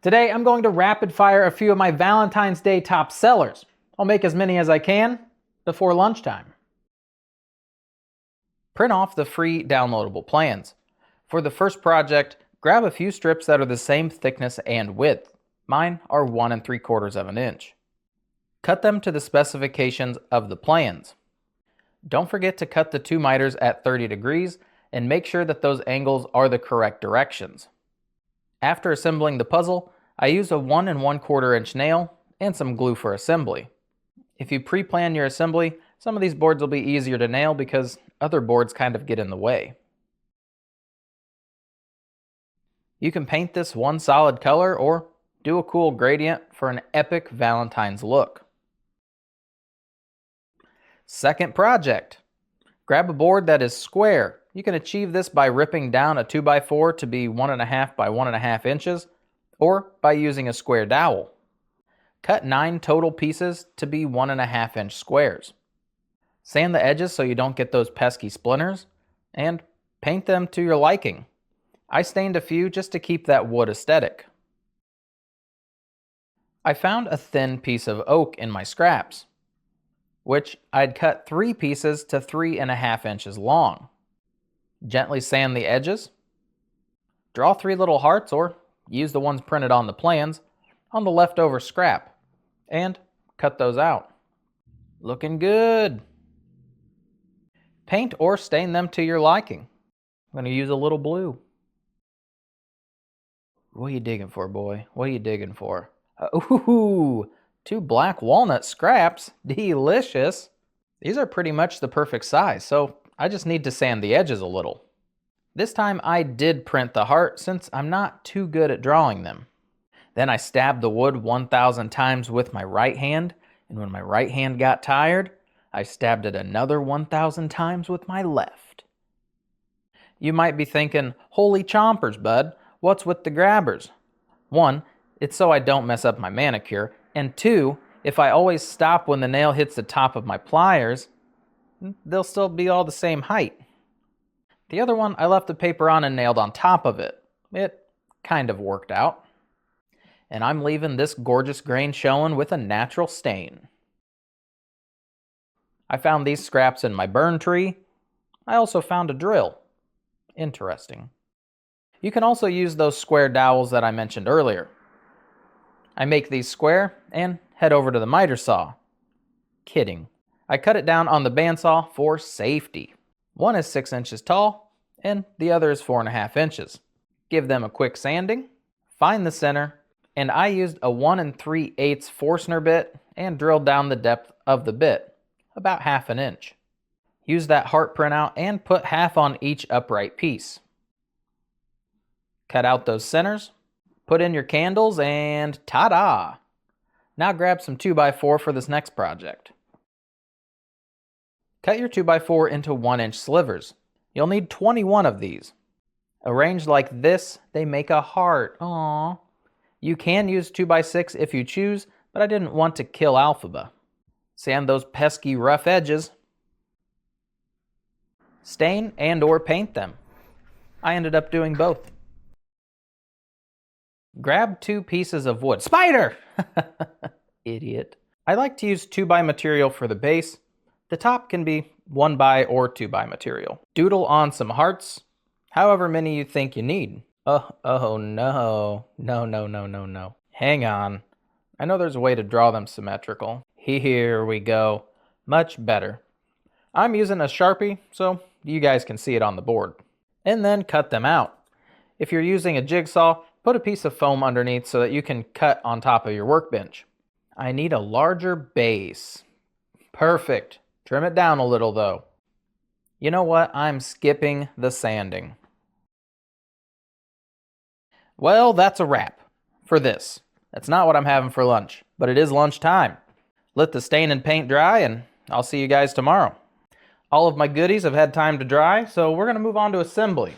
Today I'm going to rapid fire a few of my Valentine's Day top sellers. I'll make as many as I can before lunchtime. Print off the free downloadable plans. For the first project, grab a few strips that are the same thickness and width. Mine are 1 3/4 of an inch. Cut them to the specifications of the plans. Don't forget to cut the 2 miters at 30 degrees and make sure that those angles are the correct directions. After assembling the puzzle, I use a 1 1/4 inch nail and some glue for assembly. If you pre-plan your assembly, some of these boards will be easier to nail because other boards kind of get in the way. You can paint this one solid color or do a cool gradient for an epic Valentine's look. Second project. Grab a board that is square. You can achieve this by ripping down a 2x4 to be 1.5 by 1.5 inches or by using a square dowel. Cut 9 total pieces to be 1.5 inch squares. Sand the edges so you don't get those pesky splinters and paint them to your liking. I stained a few just to keep that wood aesthetic. I found a thin piece of oak in my scraps, which I'd cut 3 pieces to 3.5 inches long. Gently sand the edges. Draw 3 little hearts or use the ones printed on the plans on the leftover scrap and cut those out. Looking good. Paint or stain them to your liking. I'm going to use a little blue. What are you digging for, boy? What are you digging for? Ooh, 2 black walnut scraps. Delicious. These are pretty much the perfect size, so I just need to sand the edges a little. This time I did print the heart since I'm not too good at drawing them. Then I stabbed the wood 1,000 times with my right hand, and when my right hand got tired, I stabbed it another 1,000 times with my left. You might be thinking, holy chompers, bud, what's with the grabbers? 1, it's so I don't mess up my manicure, and 2, if I always stop when the nail hits the top of my pliers, they'll still be all the same height. The other one I left the paper on and nailed on top of it. It kind of worked out. And I'm leaving this gorgeous grain showing with a natural stain. I found these scraps in my burn tree. I also found a drill. Interesting. You can also use those square dowels that I mentioned earlier. I make these square and head over to the miter saw. Kidding. I cut it down on the bandsaw for safety. One is 6 inches tall and the other is 4.5 inches. Give them a quick sanding, find the center, and I used a 1 3/8 Forstner bit and drilled down the depth of the bit, about 1/2 inch. Use that heart printout and put half on each upright piece. Cut out those centers, put in your candles, and ta-da! Now grab some 2x4 for this next project. Cut your 2x4 into 1 inch slivers. You'll need 21 of these. Arranged like this, they make a heart. Aww. You can use 2x6 if you choose, but I didn't want to kill alphaba. Sand those pesky rough edges. Stain and or paint them. I ended up doing both. Grab 2 pieces of wood. Spider! Idiot. I like to use 2x material for the base. The top can be 1x or 2x material. Doodle on some hearts, however many you think you need. Oh no. No. Hang on. I know there's a way to draw them symmetrical. Here we go. Much better. I'm using a Sharpie, so you guys can see it on the board. And then cut them out. If you're using a jigsaw, put a piece of foam underneath so that you can cut on top of your workbench. I need a larger base. Perfect. Trim it down a little though. You know what? I'm skipping the sanding. Well, that's a wrap for this. That's not what I'm having for lunch, but it is lunchtime. Let the stain and paint dry and I'll see you guys tomorrow. All of my goodies have had time to dry, so we're going to move on to assembly.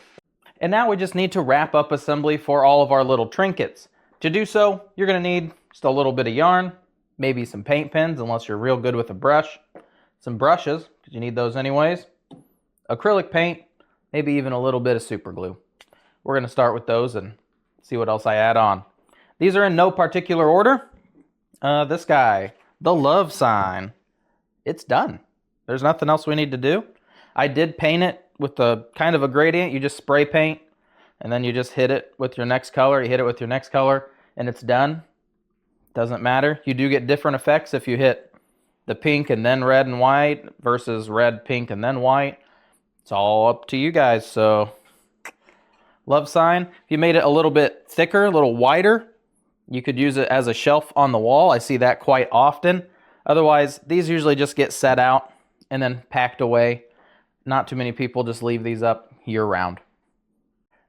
And now we just need to wrap up assembly for all of our little trinkets. To do so, you're going to need just a little bit of yarn, maybe some paint pens unless you're real good with a brush, some brushes, because you need those anyways, acrylic paint, maybe even a little bit of super glue. We're going to start with those and see what else I add on. These are in no particular order. This guy, the love sign. It's done. There's nothing else we need to do. I did paint it with a kind of a gradient. You just spray paint and then you just hit it with your next color. You hit it with your next color and it's done. Doesn't matter. You do get different effects if you hit the pink and then red and white versus red, pink, and then white. It's all up to you guys. So love sign. If you made it a little bit thicker, a little wider, you could use it as a shelf on the wall. I see that quite often. Otherwise, these usually just get set out and then packed away. Not too many people just leave these up year-round.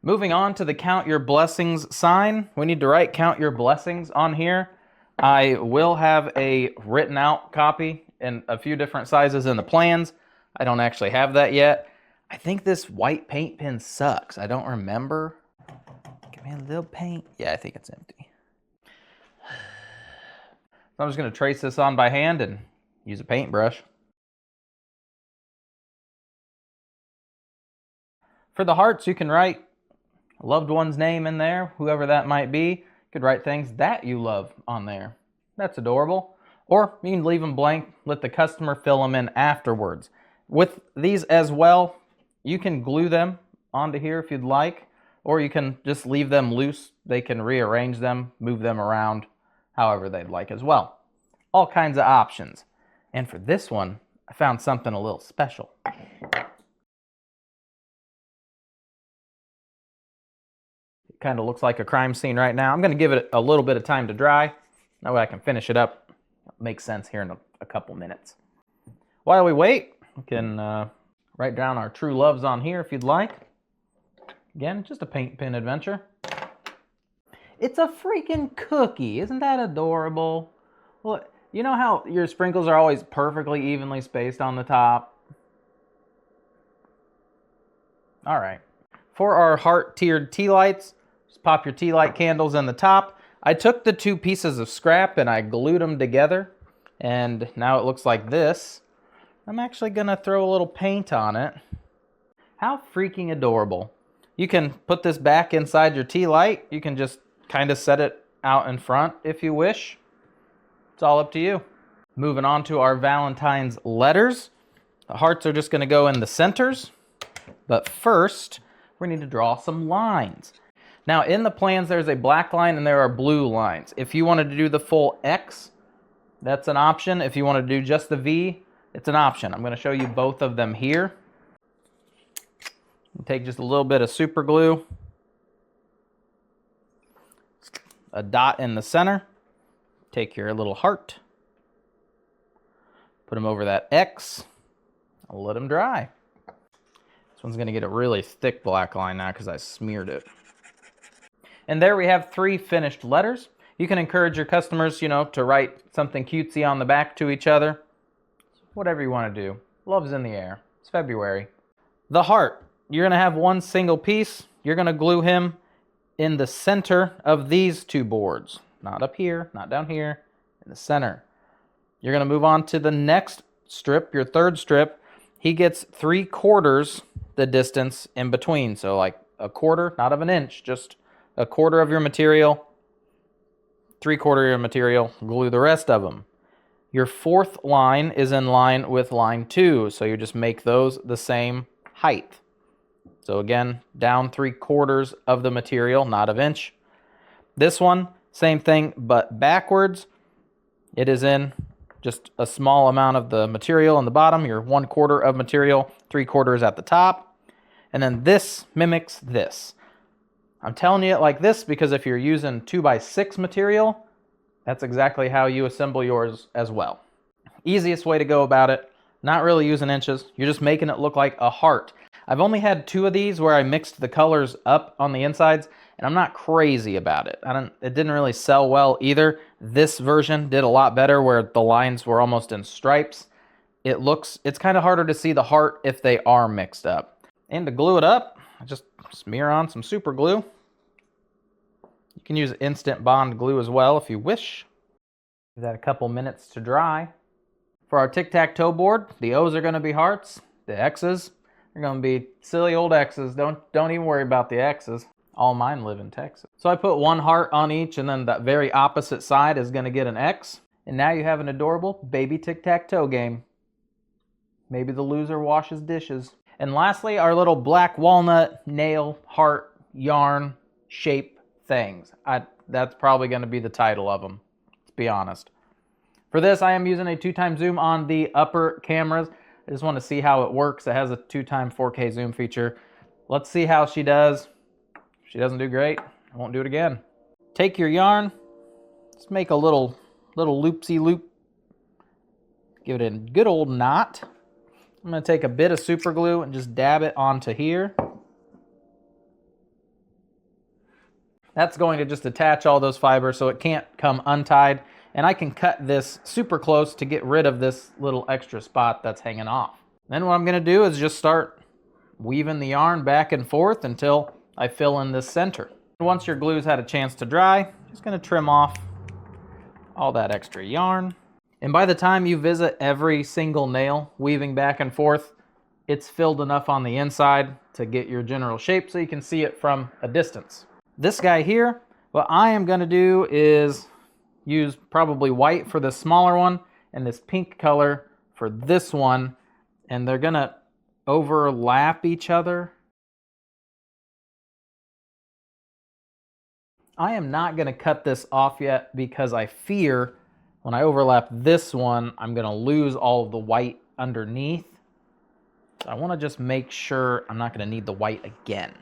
Moving on to the Count Your Blessings sign. We need to write Count Your Blessings on here. I will have a written out copy in a few different sizes in the plans. I don't actually have that yet. I think this white paint pen sucks. I don't remember. Give me a little paint. Yeah, I think it's empty. So I'm just going to trace this on by hand and use a paintbrush. For the hearts, you can write a loved one's name in there, whoever that might be. You could write things that you love on there. That's adorable. Or you can leave them blank, let the customer fill them in afterwards. With these as well, you can glue them onto here if you'd like, or you can just leave them loose. They can rearrange them, move them around however they'd like as well. All kinds of options. And for this one, I found something a little special. It kind of looks like a crime scene right now. I'm going to give it a little bit of time to dry. That way I can finish it up. It'll make sense here in a couple minutes. While we wait, we can write down our true loves on here if you'd like. Again, just a paint pen adventure. It's a freaking cookie. Isn't that adorable? Well, you know how your sprinkles are always perfectly evenly spaced on the top? All right. For our heart-tiered tea lights, just pop your tea light candles in the top. I took the two pieces of scrap and I glued them together. And now it looks like this. I'm actually going to throw a little paint on it. How freaking adorable. You can put this back inside your tea light. You can just kind of set it out in front if you wish. It's all up to you. Moving on to our Valentine's letters. The hearts are just going to go in the centers. But first, we need to draw some lines. Now, in the plans, there's a black line and there are blue lines. If you wanted to do the full X, that's an option. If you want to do just the V, it's an option. I'm going to show you both of them here. Take just a little bit of super glue. A dot in the center. Take your little heart. Put them over that X. I'll let them dry. This one's going to get a really thick black line now because I smeared it. And there we have 3 finished letters. You can encourage your customers, to write something cutesy on the back to each other. Whatever you want to do. Love's in the air. It's February. The heart. You're going to have one single piece. You're going to glue him in the center of these 2 boards. Not up here, not down here, in the center. You're going to move on to the next strip, your third strip. He gets 3/4 the distance in between. So like a quarter, not of an inch, just a quarter of your material, 3/4 of your material, glue the rest of them. Your 4th line is in line with line 2, so you just make those the same height. So again, down 3/4 of the material, not of inch. This one, same thing, but backwards. It is in just a small amount of the material on the bottom, your 1/4 of material, 3/4 at the top. And then this mimics this. I'm telling you it like this because if you're using 2x6 material, that's exactly how you assemble yours as well. Easiest way to go about it, not really using inches. You're just making it look like a heart. I've only had 2 of these where I mixed the colors up on the insides, and I'm not crazy about it. It didn't really sell well either. This version did a lot better where the lines were almost in stripes. It's kind of harder to see the heart if they are mixed up. And to glue it up, I just smear on some super glue. You can use instant bond glue as well if you wish. Give that a couple minutes to dry. For our tic-tac-toe board, the O's are going to be hearts. The X's are going to be silly old X's. Don't even worry about the X's. All mine live in Texas. So I put one heart on each, and then that very opposite side is gonna get an X. And now you have an adorable baby tic-tac-toe game. Maybe the loser washes dishes. And lastly, our little black walnut nail heart yarn shape things. That's probably gonna be the title of them, let's be honest. For this, I am using a 2x zoom on the upper cameras. I just want to see how it works. It has a 2x 4K zoom feature. Let's see how she does. If she doesn't do great, I won't do it again. Take your yarn, let's make a little loopsy loop. Give it a good old knot. I'm gonna take a bit of super glue and just dab it onto here. That's going to just attach all those fibers so it can't come untied. And I can cut this super close to get rid of this little extra spot that's hanging off. Then what I'm gonna do is just start weaving the yarn back and forth until I fill in this center. Once your glue's had a chance to dry, just gonna trim off all that extra yarn. And by the time you visit every single nail, weaving back and forth, it's filled enough on the inside to get your general shape so you can see it from a distance. This guy here, what I am gonna do is use probably white for this smaller one and this pink color for this one, and they're gonna overlap each other. I am not gonna cut this off yet because I fear when I overlap this one, I'm gonna lose all of the white underneath. So I wanna just make sure I'm not gonna need the white again.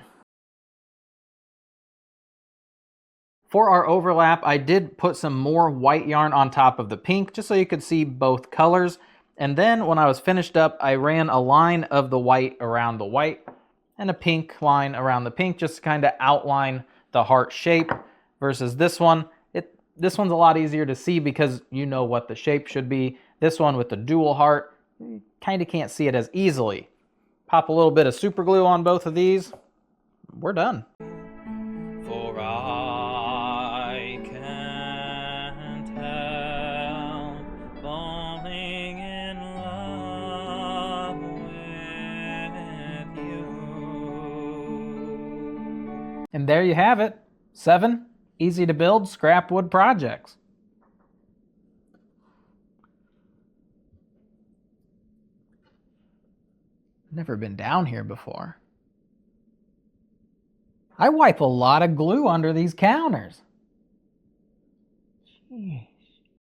For our overlap, I did put some more white yarn on top of the pink just so you could see both colors. And then when I was finished up, I ran a line of the white around the white and a pink line around the pink just to kind of outline the heart shape versus this one. This one's a lot easier to see because you know what the shape should be. This one with the dual heart, you kind of can't see it as easily. Pop a little bit of super glue on both of these. We're done. For I can't help falling in love with you. And there you have it. 7 easy to build scrap wood projects. Never been down here before. I wipe a lot of glue under these counters. Gee.